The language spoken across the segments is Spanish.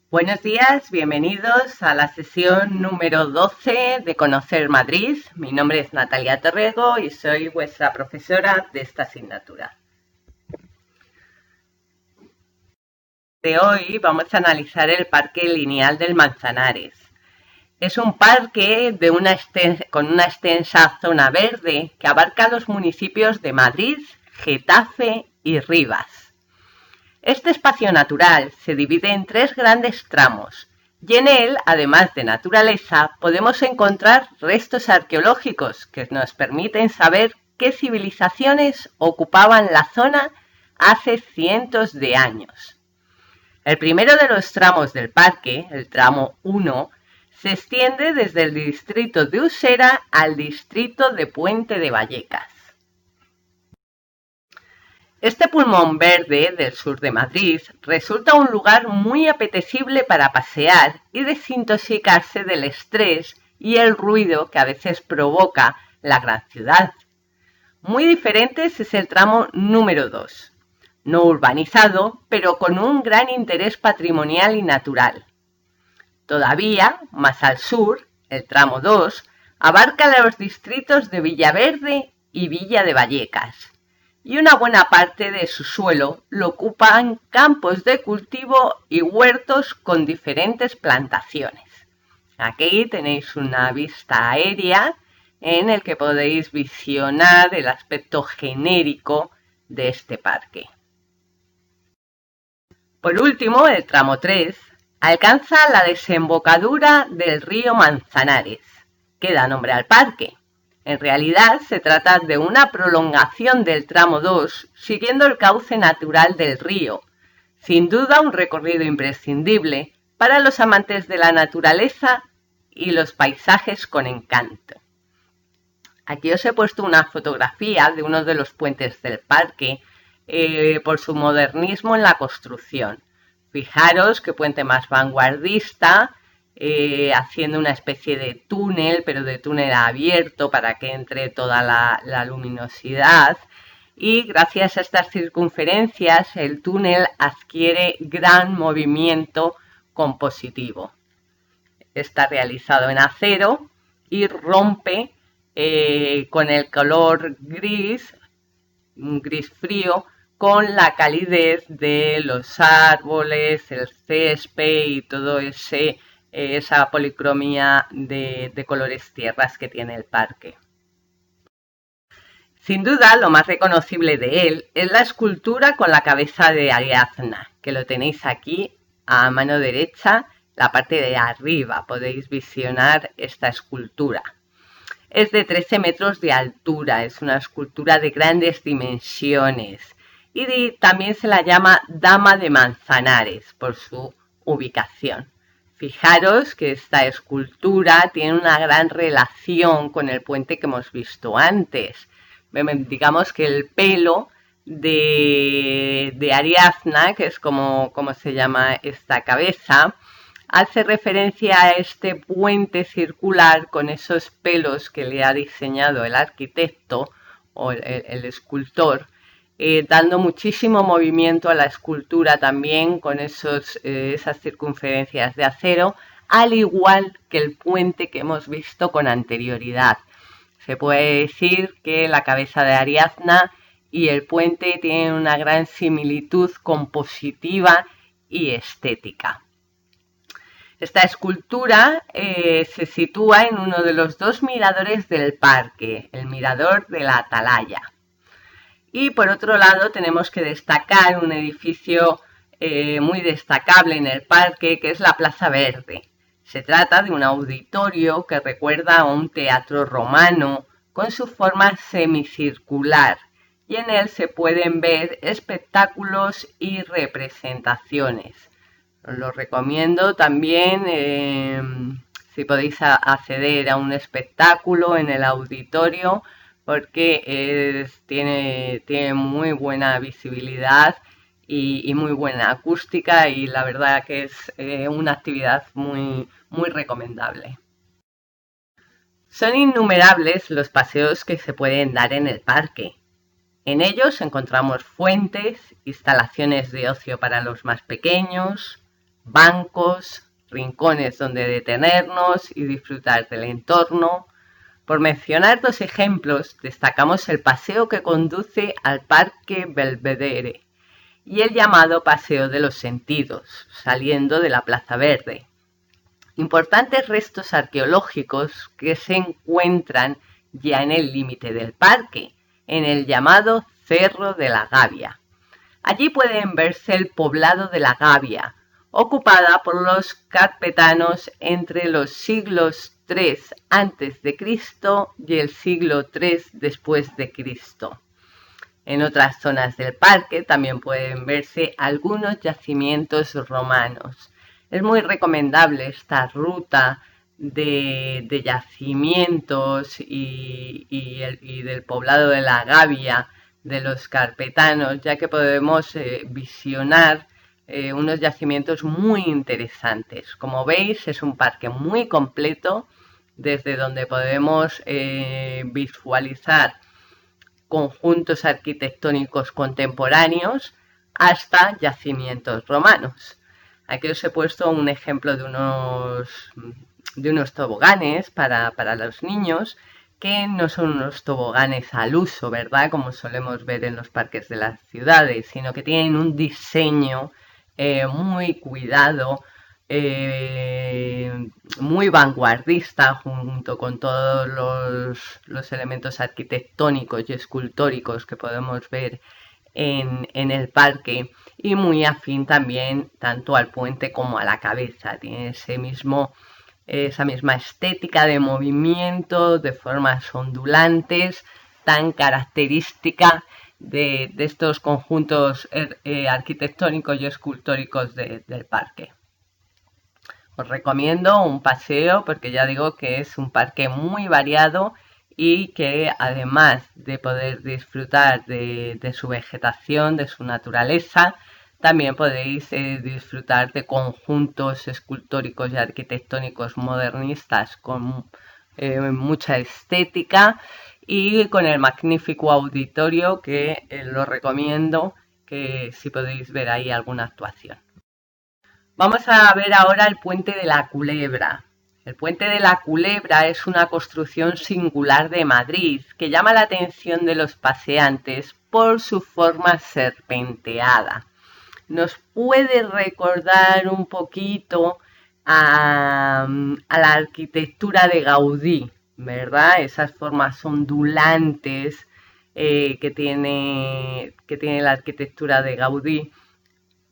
Buenos días, bienvenidos a la sesión número 12 de Conocer Madrid. Mi nombre es Natalia Torrego y soy vuestra profesora de esta asignatura. De hoy vamos a analizar el Parque Lineal del Manzanares. Es un parque con una extensa zona verde que abarca los municipios de Madrid, Getafe y Rivas. Este espacio natural se divide en 3 grandes tramos y en él, además de naturaleza, podemos encontrar restos arqueológicos que nos permiten saber qué civilizaciones ocupaban la zona hace cientos de años. El primero de los tramos del parque, el tramo 1, se extiende desde el distrito de Usera al distrito de Puente de Vallecas. Este pulmón verde del sur de Madrid resulta un lugar muy apetecible para pasear y desintoxicarse del estrés y el ruido que a veces provoca la gran ciudad. Muy diferente es el tramo número 2, no urbanizado, pero con un gran interés patrimonial y natural. Todavía, más al sur, el tramo 2 abarca los distritos de Villaverde y Villa de Vallecas, y una buena parte de su suelo lo ocupan campos de cultivo y huertos con diferentes plantaciones. Aquí tenéis una vista aérea en el que podéis visionar el aspecto genérico de este parque. Por último, el tramo 3 alcanza la desembocadura del río Manzanares, que da nombre al parque. En realidad se trata de una prolongación del tramo 2 siguiendo el cauce natural del río, sin duda un recorrido imprescindible para los amantes de la naturaleza y los paisajes con encanto. Aquí os he puesto una fotografía de uno de los puentes del parque por su modernismo en la construcción. Fijaros qué puente más vanguardista, haciendo una especie de túnel, pero de túnel abierto para que entre toda la luminosidad. Y gracias a estas circunferencias, el túnel adquiere gran movimiento compositivo. Está realizado en acero y rompe con el color gris, un gris frío, con la calidez de los árboles, el césped y todo esa policromía de colores tierras que tiene el parque. Sin duda, lo más reconocible de él es la escultura con la cabeza de Ariadna, que lo tenéis aquí a mano derecha, la parte de arriba, podéis visionar esta escultura. Es de 13 metros de altura, es una escultura de grandes dimensiones y también se la llama Dama de Manzanares por su ubicación. Fijaros que esta escultura tiene una gran relación con el puente que hemos visto antes. Digamos que el pelo de Ariadna, que es como se llama esta cabeza, hace referencia a este puente circular con esos pelos que le ha diseñado el arquitecto o el escultor, dando muchísimo movimiento a la escultura también con esas circunferencias de acero, al igual que el puente que hemos visto con anterioridad. Se puede decir que la cabeza de Ariadna y el puente tienen una gran similitud compositiva y estética. Esta escultura se sitúa en uno de los 2 miradores del parque, el mirador de la Atalaya. Y por otro lado tenemos que destacar un edificio muy destacable en el parque, que es la Plaza Verde. Se trata de un auditorio que recuerda a un teatro romano con su forma semicircular, y en él se pueden ver espectáculos y representaciones. Os lo recomiendo también si podéis acceder a un espectáculo en el auditorio, porque tiene muy buena visibilidad y muy buena acústica, y la verdad que es una actividad muy recomendable. Son innumerables los paseos que se pueden dar en el parque. En ellos encontramos fuentes, instalaciones de ocio para los más pequeños, bancos, rincones donde detenernos y disfrutar del entorno. Por mencionar dos ejemplos, destacamos el paseo que conduce al Parque Belvedere y el llamado Paseo de los Sentidos, saliendo de la Plaza Verde. Importantes restos arqueológicos que se encuentran ya en el límite del parque, en el llamado Cerro de la Gavia. Allí pueden verse el poblado de la Gavia, ocupada por los carpetanos entre los siglos III a.C. y el siglo III después de Cristo. En otras zonas del parque también pueden verse algunos yacimientos romanos. Es muy recomendable esta ruta de yacimientos y del poblado de la Gavia, de los carpetanos, ya que podemos visionar unos yacimientos muy interesantes. Como veis, es un parque muy completo, desde donde podemos visualizar conjuntos arquitectónicos contemporáneos hasta yacimientos romanos. Aquí os he puesto un ejemplo de unos toboganes para los niños, que no son unos toboganes al uso, ¿verdad?, como solemos ver en los parques de las ciudades, sino que tienen un diseño muy cuidado, muy vanguardista, junto con todos los elementos arquitectónicos y escultóricos que podemos ver en el parque, y muy afín también tanto al puente como a la cabeza. Tiene esa misma estética de movimiento, de formas ondulantes, tan característica de estos conjuntos arquitectónicos y escultóricos del parque. Os recomiendo un paseo porque ya digo que es un parque muy variado y que, además de poder disfrutar de su vegetación, de su naturaleza, también podéis disfrutar de conjuntos escultóricos y arquitectónicos modernistas con mucha estética, y con el magnífico auditorio que lo recomiendo, que si podéis ver ahí alguna actuación. Vamos a ver ahora el Puente de la Culebra. El Puente de la Culebra es una construcción singular de Madrid que llama la atención de los paseantes por su forma serpenteada. Nos puede recordar un poquito a la arquitectura de Gaudí, ¿verdad? Esas formas ondulantes que tiene la arquitectura de Gaudí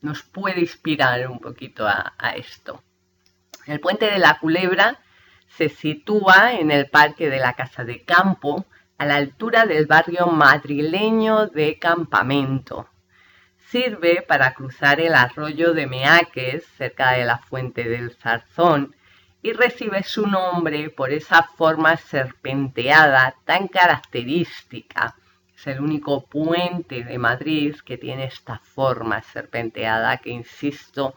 nos puede inspirar un poquito a esto. El Puente de la Culebra se sitúa en el Parque de la Casa de Campo, a la altura del barrio madrileño de Campamento. Sirve para cruzar el arroyo de Meaques, cerca de la Fuente del Zarzón, y recibe su nombre por esa forma serpenteada tan característica. Es el único puente de Madrid que tiene esta forma serpenteada que, insisto,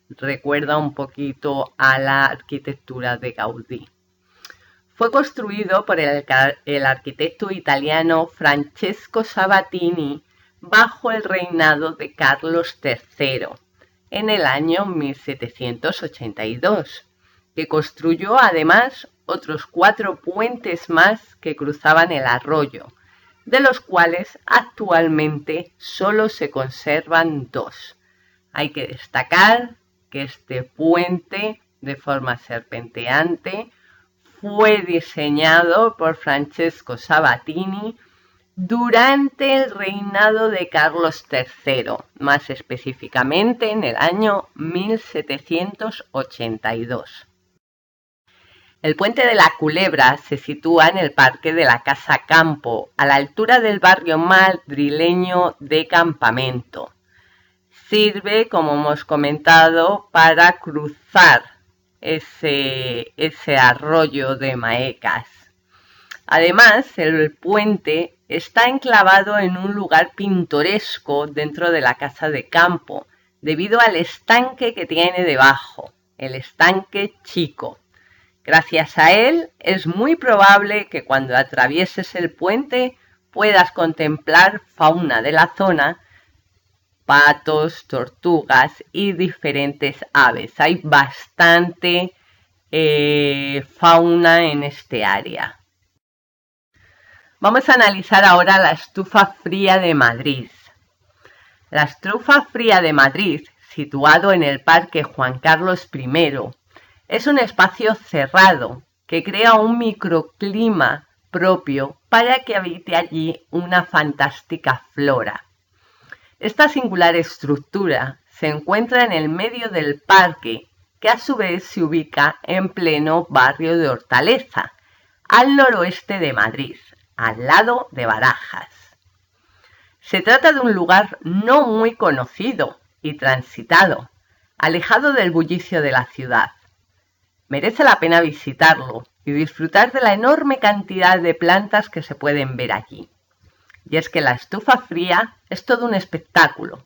recuerda un poquito a la arquitectura de Gaudí. Fue construido por el arquitecto italiano Francesco Sabatini bajo el reinado de Carlos III en el año 1782, que construyó además otros 4 puentes más que cruzaban el arroyo, de los cuales actualmente solo se conservan 2. Hay que destacar que este puente de forma serpenteante fue diseñado por Francesco Sabatini durante el reinado de Carlos III, más específicamente en el año 1782. El Puente de la Culebra se sitúa en el Parque de la Casa Campo, a la altura del barrio madrileño de Campamento. Sirve, como hemos comentado, para cruzar ese arroyo de Maecas. Además, el puente está enclavado en un lugar pintoresco dentro de la casa de campo, debido al estanque que tiene debajo, el estanque Chico. Gracias a él es muy probable que cuando atravieses el puente puedas contemplar fauna de la zona, patos, tortugas y diferentes aves. Hay bastante fauna en este área. Vamos a analizar ahora la estufa fría de Madrid. La estufa fría de Madrid, situado en el Parque Juan Carlos I, es un espacio cerrado que crea un microclima propio para que habite allí una fantástica flora. Esta singular estructura se encuentra en el medio del parque, que a su vez se ubica en pleno barrio de Hortaleza, al noroeste de Madrid, al lado de Barajas. Se trata de un lugar no muy conocido y transitado, alejado del bullicio de la ciudad. Merece la pena visitarlo y disfrutar de la enorme cantidad de plantas que se pueden ver allí. Y es que la estufa fría es todo un espectáculo,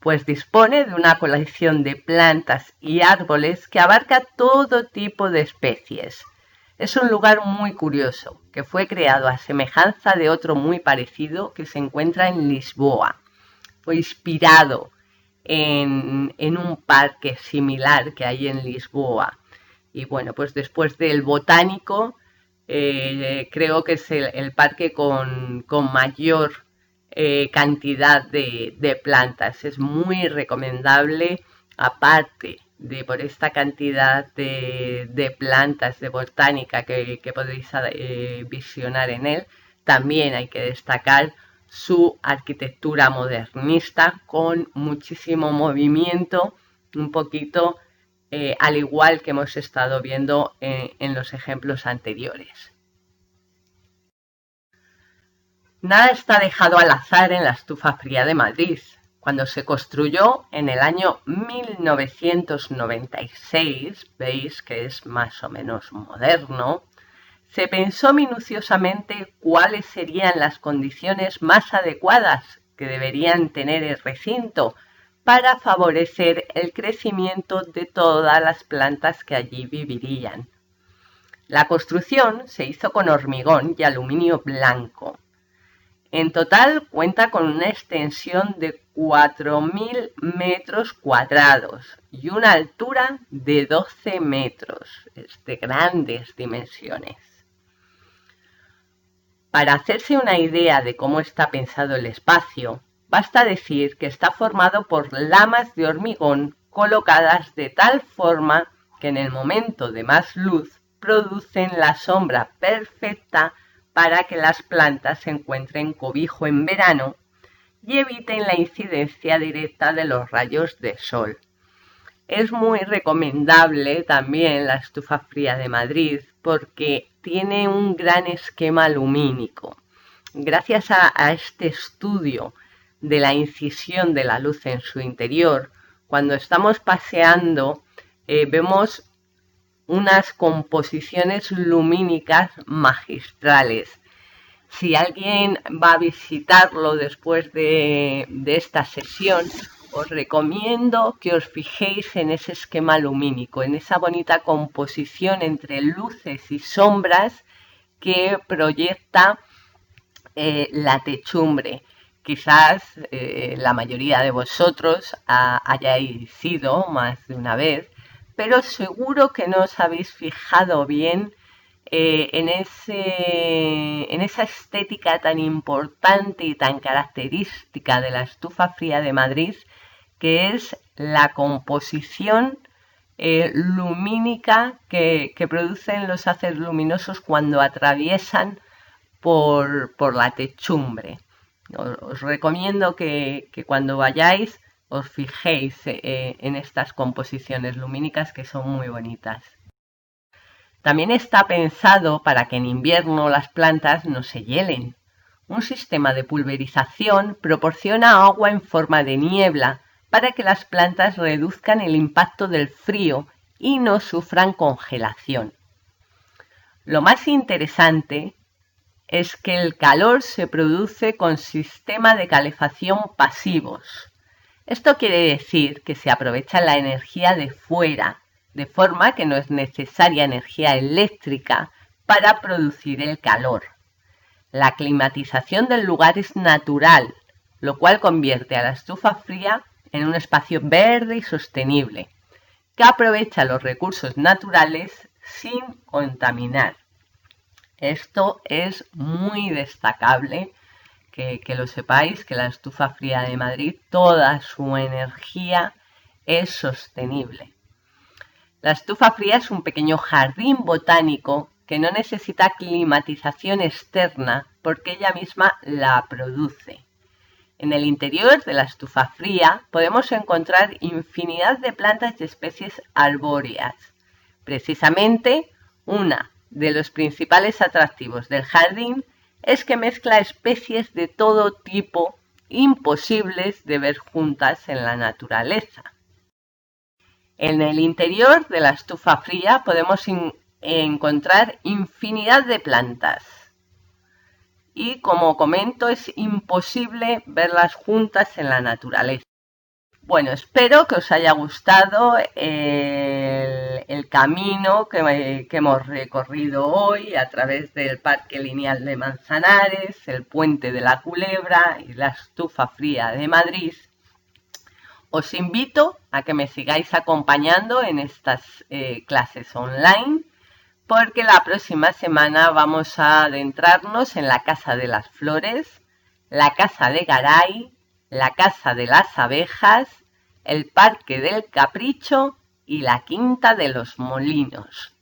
pues dispone de una colección de plantas y árboles que abarca todo tipo de especies. Es un lugar muy curioso, que fue creado a semejanza de otro muy parecido que se encuentra en Lisboa. Fue inspirado en un parque similar que hay en Lisboa. Y bueno, pues después del Botánico, creo que es el parque con mayor cantidad de plantas. Es muy recomendable, aparte de por esta cantidad de plantas de botánica que podéis visionar en él. También hay que destacar su arquitectura modernista con muchísimo movimiento, un poquito al igual que hemos estado viendo en los ejemplos anteriores. Nada está dejado al azar en la estufa fría de Madrid. Cuando se construyó en el año 1996, veis que es más o menos moderno, se pensó minuciosamente cuáles serían las condiciones más adecuadas que deberían tener el recinto para favorecer el crecimiento de todas las plantas que allí vivirían. La construcción se hizo con hormigón y aluminio blanco. En total cuenta con una extensión de 4.000 metros cuadrados y una altura de 12 metros, es de grandes dimensiones. Para hacerse una idea de cómo está pensado el espacio, basta decir que está formado por lamas de hormigón colocadas de tal forma que en el momento de más luz producen la sombra perfecta para que las plantas encuentren cobijo en verano y eviten la incidencia directa de los rayos de sol. Es muy recomendable también la estufa fría de Madrid porque tiene un gran esquema lumínico. Gracias a este estudio de la incisión de la luz en su interior, cuando estamos paseando vemos unas composiciones lumínicas magistrales. Si alguien va a visitarlo después de esta sesión, os recomiendo que os fijéis en ese esquema lumínico, en esa bonita composición entre luces y sombras que proyecta la techumbre. Quizás la mayoría de vosotros hayáis ido más de una vez, pero seguro que no os habéis fijado bien en esa estética tan importante y tan característica de la estufa fría de Madrid, que es la composición lumínica que producen los haces luminosos cuando atraviesan por la techumbre. Os recomiendo que cuando vayáis os fijéis en estas composiciones lumínicas que son muy bonitas. También está pensado para que en invierno las plantas no se hielen. Un sistema de pulverización proporciona agua en forma de niebla para que las plantas reduzcan el impacto del frío y no sufran congelación. Lo más interesante es que el calor se produce con sistema de calefacción pasivos. Esto quiere decir que se aprovecha la energía de fuera, de forma que no es necesaria energía eléctrica para producir el calor. La climatización del lugar es natural, lo cual convierte a la estufa fría en un espacio verde y sostenible, que aprovecha los recursos naturales sin contaminar. Esto es muy destacable, que lo sepáis, que la estufa fría de Madrid, toda su energía es sostenible. La estufa fría es un pequeño jardín botánico que no necesita climatización externa porque ella misma la produce. En el interior de la estufa fría podemos encontrar infinidad de plantas y especies arbóreas. Precisamente, una de los principales atractivos del jardín es que mezcla especies de todo tipo imposibles de ver juntas en la naturaleza. En el interior de la estufa fría podemos encontrar infinidad de plantas. Y como comento, es imposible verlas juntas en la naturaleza. Bueno, espero que os haya gustado el camino que hemos recorrido hoy a través del Parque Lineal de Manzanares, el Puente de la Culebra y la Estufa Fría de Madrid. Os invito a que me sigáis acompañando en estas clases online, porque la próxima semana vamos a adentrarnos en la Casa de las Flores, la Casa de Garay, la Casa de las Abejas, el Parque del Capricho y la Quinta de los Molinos.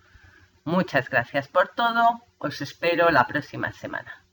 Muchas gracias por todo, os espero la próxima semana.